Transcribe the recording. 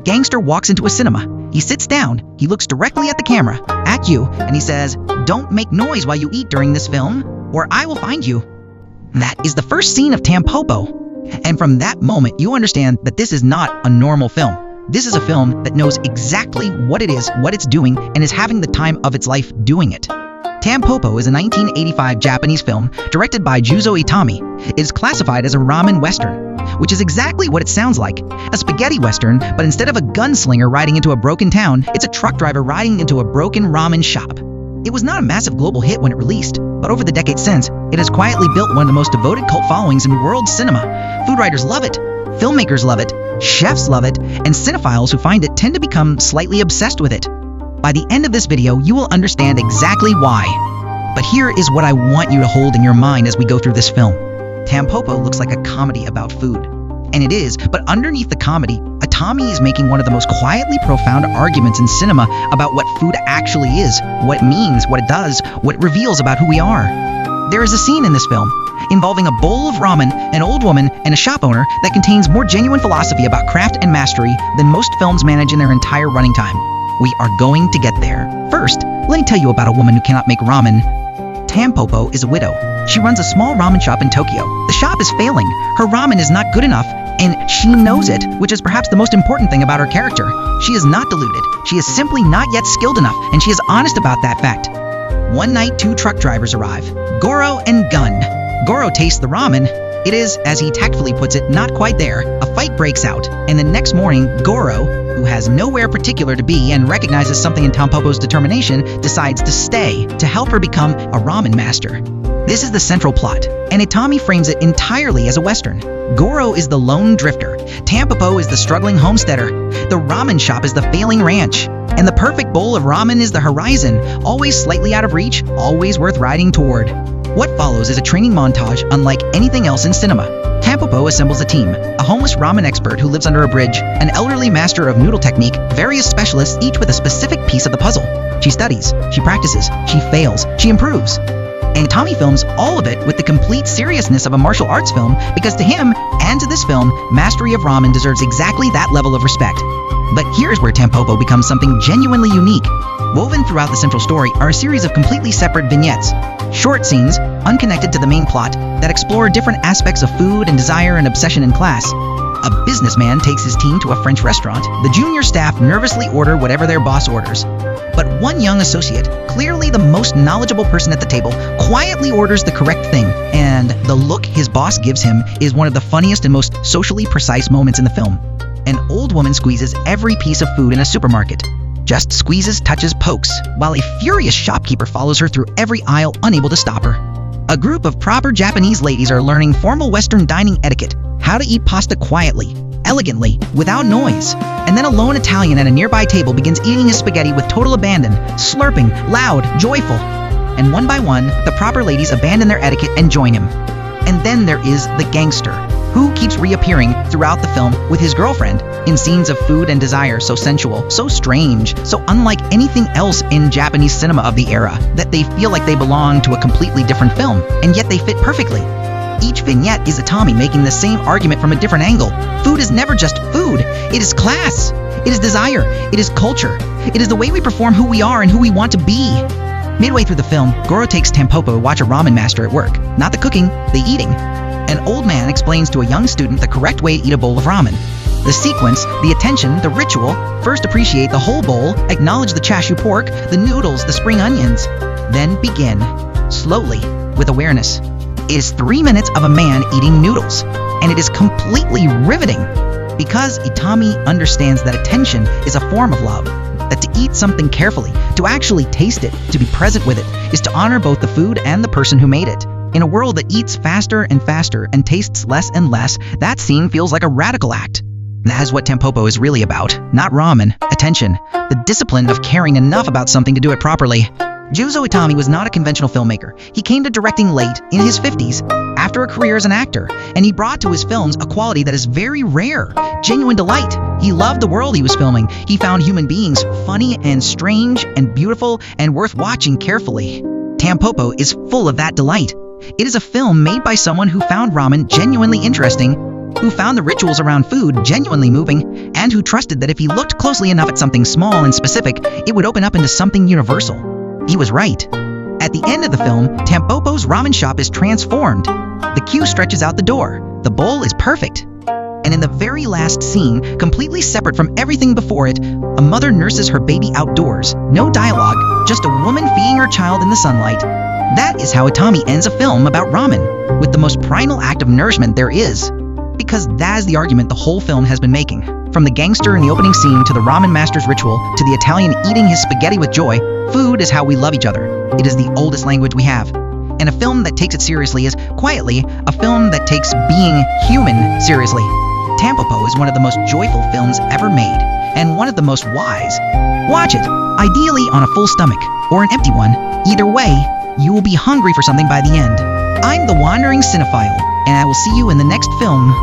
gangster walks into a cinema. He sits down, he looks directly at the camera, at you, and he says, "Don't make noise while you eat during this film, or I will find you." That is the first scene of Tampopo. And from that moment, you understand that this is not a normal film. This is a film that knows exactly what it is, what it's doing, and is having the time of its life doing it. Tampopo is a 1985 Japanese film directed by Jūzō Itami. It is classified as a ramen western, which is exactly what it sounds like. A spaghetti western, but instead of a gunslinger riding into a broken town, it's a truck driver riding into a broken ramen shop. It was not a massive global hit when it released, but over the decades since, it has quietly built one of the most devoted cult followings in world cinema. Food writers love it, filmmakers love it, chefs love it, and cinephiles who find it tend to become slightly obsessed with it. By the end of this video, you will understand exactly why. But here is what I want you to hold in your mind as we go through this film. Tampopo looks like a comedy about food. And it is, but underneath the comedy, Itami is making one of the most quietly profound arguments in cinema about what food actually is, what it means, what it does, what it reveals about who we are. There is a scene in this film involving a bowl of ramen, an old woman, and a shop owner that contains more genuine philosophy about craft and mastery than most films manage in their entire running time. We are going to get there. First, let me tell you about a woman who cannot make ramen. Tampopo is a widow. She runs a small ramen shop in Tokyo. The shop is failing. Her ramen is not good enough, and she knows it, which is perhaps the most important thing about her character. She is not deluded. She is simply not yet skilled enough, and she is honest about that fact. One night, two truck drivers arrive, Gorō and Gun. Gorō tastes the ramen. It is, as he tactfully puts it, not quite there. A fight breaks out, and the next morning, Gorō, who has nowhere particular to be and recognizes something in Tampopo's determination, decides to stay to help her become a ramen master. This is the central plot, and Itami frames it entirely as a western. Gorō is the lone drifter, Tampopo is the struggling homesteader, the ramen shop is the failing ranch, and the perfect bowl of ramen is the horizon, always slightly out of reach, always worth riding toward. What follows is a training montage unlike anything else in cinema. Tampopo assembles a team, a homeless ramen expert who lives under a bridge, an elderly master of noodle technique, various specialists each with a specific piece of the puzzle. She studies, she practices, she fails, she improves. And Itami films all of it with the complete seriousness of a martial arts film because to him, and to this film, mastery of ramen deserves exactly that level of respect. But here's where Tampopo becomes something genuinely unique. Woven throughout the central story are a series of completely separate vignettes, short scenes, unconnected to the main plot, that explore different aspects of food and desire and obsession in class. A businessman takes his team to a French restaurant. The junior staff nervously order whatever their boss orders. But one young associate, clearly the most knowledgeable person at the table, quietly orders the correct thing, and the look his boss gives him is one of the funniest and most socially precise moments in the film. An old woman squeezes every piece of food in a supermarket. Just squeezes, touches, pokes, while a furious shopkeeper follows her through every aisle, unable to stop her. A group of proper Japanese ladies are learning formal Western dining etiquette, how to eat pasta quietly, elegantly, without noise. And then a lone Italian at a nearby table begins eating his spaghetti with total abandon, slurping, loud, joyful. And one by one, the proper ladies abandon their etiquette and join him. And then there is the gangster, who keeps reappearing throughout the film with his girlfriend in scenes of food and desire so sensual, so strange, so unlike anything else in Japanese cinema of the era, that they feel like they belong to a completely different film, and yet they fit perfectly. Each vignette is Itami making the same argument from a different angle. Food is never just food. It is class. It is desire. It is culture. It is the way we perform who we are and who we want to be. Midway through the film, Gorō takes Tampopo to watch a ramen master at work. Not the cooking, the eating. An old man explains to a young student the correct way to eat a bowl of ramen. The sequence, the attention, the ritual, first appreciate the whole bowl, acknowledge the chashu pork, the noodles, the spring onions. Then begin, slowly, with awareness. It is 3 minutes of a man eating noodles, and it is completely riveting because Itami understands that attention is a form of love, that to eat something carefully, to actually taste it, to be present with it, is to honor both the food and the person who made it. In a world that eats faster and faster and tastes less and less, that scene feels like a radical act. That is what Tampopo is really about, not ramen, attention, the discipline of caring enough about something to do it properly. Jūzō Itami was not a conventional filmmaker. He came to directing late, in his 50s, after a career as an actor, and he brought to his films a quality that is very rare, genuine delight. He loved the world he was filming. He found human beings funny and strange and beautiful and worth watching carefully. Tampopo is full of that delight. It is a film made by someone who found ramen genuinely interesting who found the rituals around food genuinely moving, and who trusted that if he looked closely enough at something small and specific, it would open up into something universal. He was right. At the end of the film, Tampopo's ramen shop is transformed. The queue stretches out the door. The bowl is perfect. And in the very last scene, completely separate from everything before it, a mother nurses her baby outdoors. No dialogue, just a woman feeding her child in the sunlight. That is how Itami ends a film about ramen, with the most primal act of nourishment there is. Because that is the argument the whole film has been making. From the gangster in the opening scene to the ramen master's ritual to the Italian eating his spaghetti with joy, food is how we love each other. It is the oldest language we have. And a film that takes it seriously is, quietly, a film that takes being human seriously. Tampopo is one of the most joyful films ever made, and one of the most wise. Watch it, ideally on a full stomach, or an empty one. Either way, you will be hungry for something by the end. I'm the Wandering Cinephile, and I will see you in the next film.